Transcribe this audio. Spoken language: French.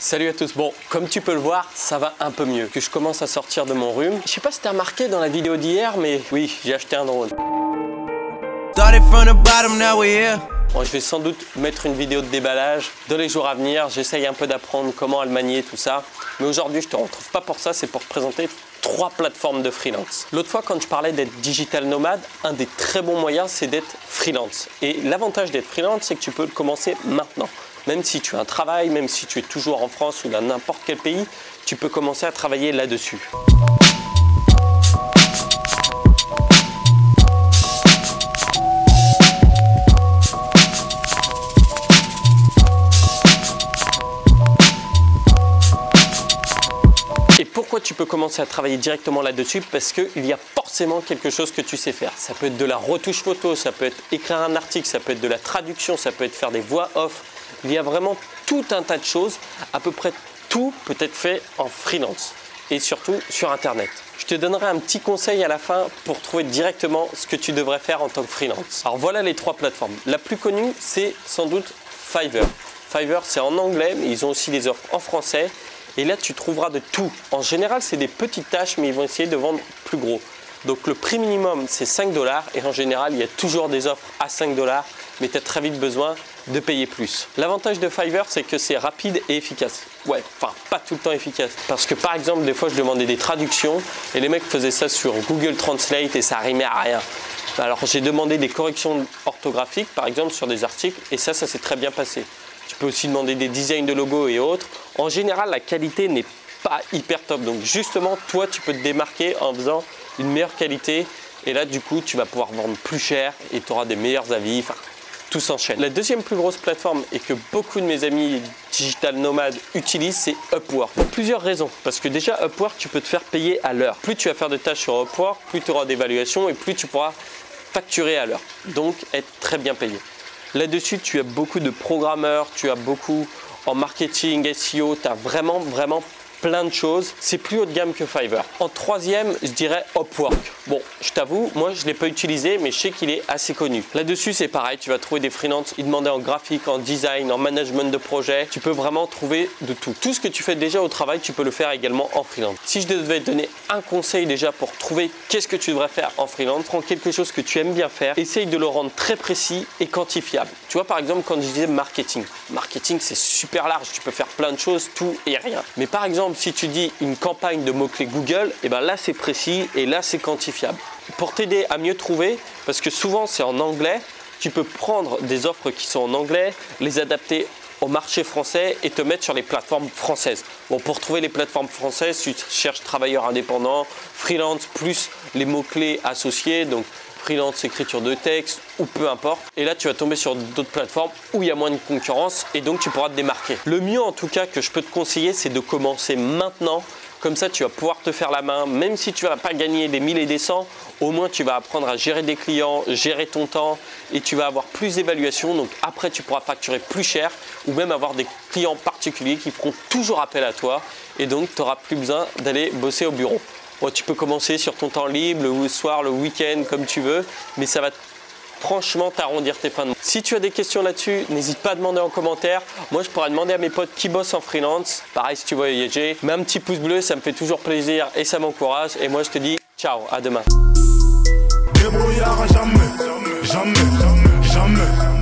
Salut à tous. Bon, comme tu peux le voir, ça va un peu mieux, que je commence à sortir de mon rhume. Je sais pas si t'as remarqué dans la vidéo d'hier, mais oui, j'ai acheté un drone. Bon, je vais sans doute mettre une vidéo de déballage dans les jours à venir. J'essaye un peu d'apprendre comment le manier, tout ça. Mais aujourd'hui, je te retrouve pas pour ça, c'est pour te présenter 3 plateformes de freelance. L'autre fois, quand je parlais d'être digital nomade, un des très bons moyens, c'est d'être freelance. Et l'avantage d'être freelance, c'est que tu peux le commencer maintenant. Même si tu as un travail, même si tu es toujours en France ou dans n'importe quel pays, tu peux commencer à travailler là-dessus. Et pourquoi tu peux commencer à travailler directement là-dessus? Parce qu'il y a forcément quelque chose que tu sais faire. Ça peut être de la retouche photo, ça peut être écrire un article, ça peut être de la traduction, ça peut être faire des voix off. Il y a vraiment tout un tas de choses. À peu près tout peut être fait en freelance et surtout sur Internet. Je te donnerai un petit conseil à la fin pour trouver directement ce que tu devrais faire en tant que freelance. Alors voilà les 3 plateformes. La plus connue, c'est sans doute Fiverr. Fiverr, c'est en anglais, mais ils ont aussi des offres en français. Et là, tu trouveras de tout. En général, c'est des petites tâches, mais ils vont essayer de vendre plus gros. Donc le prix minimum, c'est 5 $. Et en général, il y a toujours des offres à 5 $, mais tu as très vite besoin de payer plus. L'avantage de Fiverr, c'est que c'est rapide et efficace. Ouais, enfin, pas tout le temps efficace. Parce que par exemple, des fois, je demandais des traductions et les mecs faisaient ça sur Google Translate et ça rimait à rien. Alors, j'ai demandé des corrections orthographiques, par exemple, sur des articles et ça s'est très bien passé. Tu peux aussi demander des designs de logos et autres. En général, la qualité n'est pas hyper top. Donc justement, toi, tu peux te démarquer en faisant une meilleure qualité. Et là, du coup, tu vas pouvoir vendre plus cher et tu auras des meilleurs avis. Enfin, tout s'enchaîne. La deuxième plus grosse plateforme et que beaucoup de mes amis digital nomades utilisent, c'est Upwork. Pour plusieurs raisons. Parce que déjà, Upwork, tu peux te faire payer à l'heure. Plus tu vas faire de tâches sur Upwork, plus tu auras d'évaluation et plus tu pourras facturer à l'heure. Donc, être très bien payé. Là-dessus, tu as beaucoup de programmeurs, tu as beaucoup en marketing, SEO, tu as vraiment plein de choses. C'est plus haut de gamme que Fiverr. En troisième, je dirais Upwork. Bon, je t'avoue, moi, je ne l'ai pas utilisé, mais je sais qu'il est assez connu. Là-dessus, c'est pareil, tu vas trouver des freelances, ils demandaient en graphique, en design, en management de projet. Tu peux vraiment trouver de tout. Tout ce que tu fais déjà au travail, tu peux le faire également en freelance. Si je devais te donner un conseil déjà pour trouver qu'est-ce que tu devrais faire en freelance, prends quelque chose que tu aimes bien faire, essaye de le rendre très précis et quantifiable. Tu vois, par exemple, quand je disais marketing. Marketing, c'est super large, tu peux faire plein de choses, tout et rien. Mais par exemple, si tu dis une campagne de mots-clés Google, et ben là c'est précis et là c'est quantifiable. Pour t'aider à mieux trouver, parce que souvent c'est en anglais, tu peux prendre des offres qui sont en anglais, les adapter au marché français et te mettre sur les plateformes françaises. Bon, pour trouver les plateformes françaises, tu cherches travailleurs indépendants, freelance plus les mots-clés associés, donc freelance, écriture de texte ou peu importe. Et là, tu vas tomber sur d'autres plateformes où il y a moins de concurrence et donc tu pourras te démarquer. Le mieux en tout cas que je peux te conseiller, c'est de commencer maintenant. Comme ça, tu vas pouvoir te faire la main. Même si tu ne vas pas gagner des 1000 et des 100, au moins tu vas apprendre à gérer des clients, gérer ton temps et tu vas avoir plus d'évaluation. Donc après, tu pourras facturer plus cher ou même avoir des clients particuliers qui feront toujours appel à toi et donc tu n'auras plus besoin d'aller bosser au bureau. Bon, tu peux commencer sur ton temps libre, le soir, le week-end, comme tu veux, mais ça va franchement t'arrondir tes fins de mois. Si tu as des questions là-dessus, n'hésite pas à demander en commentaire. Moi, je pourrais demander à mes potes qui bossent en freelance. Pareil, si tu veux voyager, mets un petit pouce bleu, ça me fait toujours plaisir et ça m'encourage. Et moi, je te dis ciao, à demain. Débrouillard à jamais, jamais, jamais.